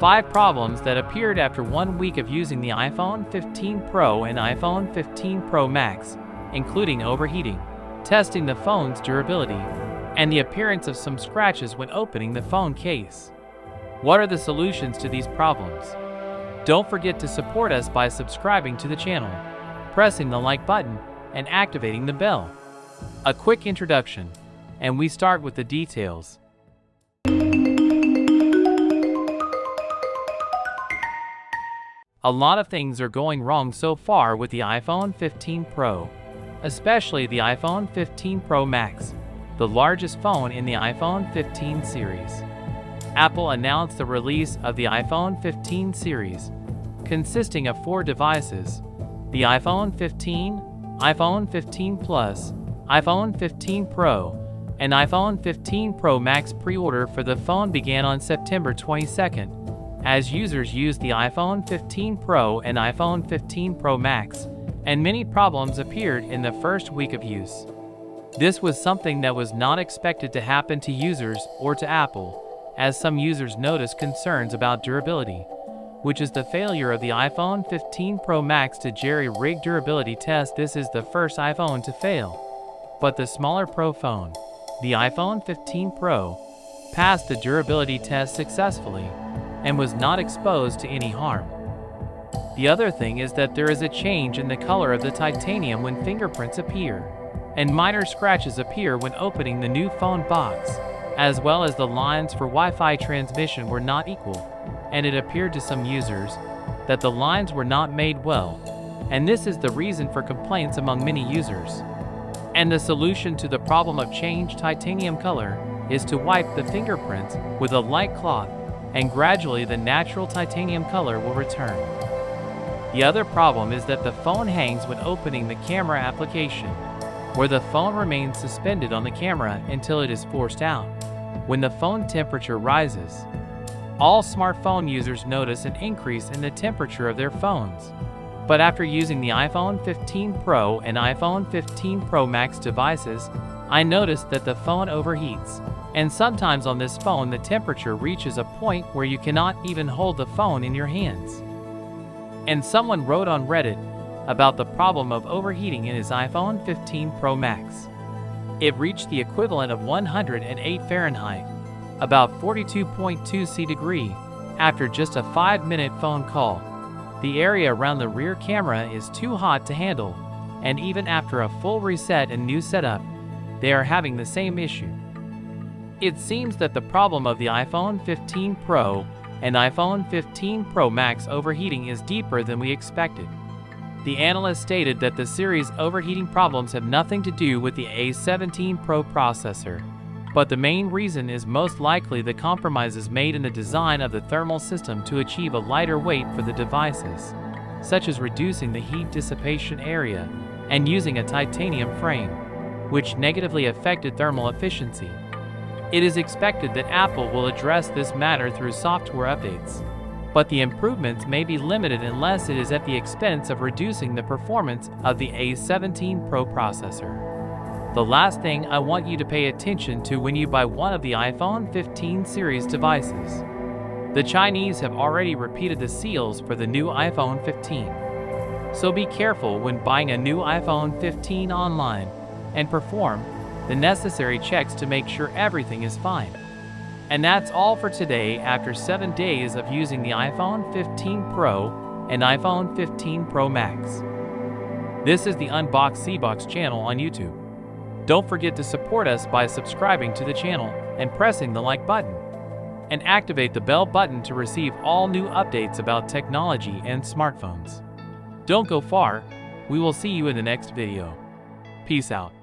5 problems that appeared after 1 week of using the iPhone 15 Pro and iPhone 15 Pro Max, including overheating, testing the phone's durability, and the appearance of some scratches when opening the phone case. What are the solutions to these problems? Don't forget to support us by subscribing to the channel, pressing the like button, and activating the bell. A quick introduction, and we start with the details. A lot of things are going wrong so far with the iPhone 15 Pro, especially the iPhone 15 Pro Max, the largest phone in the iPhone 15 series. Apple announced the release of the iPhone 15 series, consisting of 4 devices: the iPhone 15, iPhone 15 Plus, iPhone 15 Pro, and iPhone 15 Pro Max. Pre-order for the phone began on September 22nd, as users used the iPhone 15 Pro and iPhone 15 Pro Max, and many problems appeared in the first week of use. This was something that was not expected to happen to users or to Apple, as some users noticed concerns about durability, which is the failure of the iPhone 15 Pro Max to jerry-rig durability test. This is the first iPhone to fail, but the smaller Pro phone, the iPhone 15 Pro, passed the durability test successfully and was not exposed to any harm. The other thing is that there is a change in the color of the titanium when fingerprints appear, and minor scratches appear when opening the new phone box, as well as the lines for Wi-Fi transmission were not equal, and it appeared to some users that the lines were not made well, and this is the reason for complaints among many users. And the solution to the problem of changed titanium color is to wipe the fingerprints with a light cloth, and gradually the natural titanium color will return. The other problem is that the phone hangs when opening the camera application, where the phone remains suspended on the camera until it is forced out. When the phone temperature rises, all smartphone users notice an increase in the temperature of their phones. But after using the iPhone 15 Pro and iPhone 15 Pro Max devices, I noticed that the phone overheats, and sometimes on this phone the temperature reaches a point where you cannot even hold the phone in your hands. And someone wrote on Reddit about the problem of overheating in his iPhone 15 Pro Max. It reached the equivalent of 108 Fahrenheit, about 42.2 C after just a 5-minute phone call. The area around the rear camera is too hot to handle, and even after a full reset and new setup, they are having the same issue. It seems that the problem of the iPhone 15 Pro and iPhone 15 Pro Max overheating is deeper than we expected. The analyst stated that the series overheating problems have nothing to do with the A17 Pro processor, but the main reason is most likely the compromises made in the design of the thermal system to achieve a lighter weight for the devices, such as reducing the heat dissipation area and using a titanium frame, which negatively affected thermal efficiency. It is expected that Apple will address this matter through software updates, but the improvements may be limited unless it is at the expense of reducing the performance of the A17 Pro processor. The last thing I want you to pay attention to when you buy one of the iPhone 15 series devices. The Chinese have already repeated the seals for the new iPhone 15. So be careful when buying a new iPhone 15 online, and perform the necessary checks to make sure everything is fine. And that's all for today after 7 days of using the iPhone 15 Pro and iPhone 15 Pro Max. This is the Unbox CBox channel on YouTube. Don't forget to support us by subscribing to the channel and pressing the like button, and activate the bell button to receive all new updates about technology and smartphones. Don't go far, we will see you in the next video. Peace out.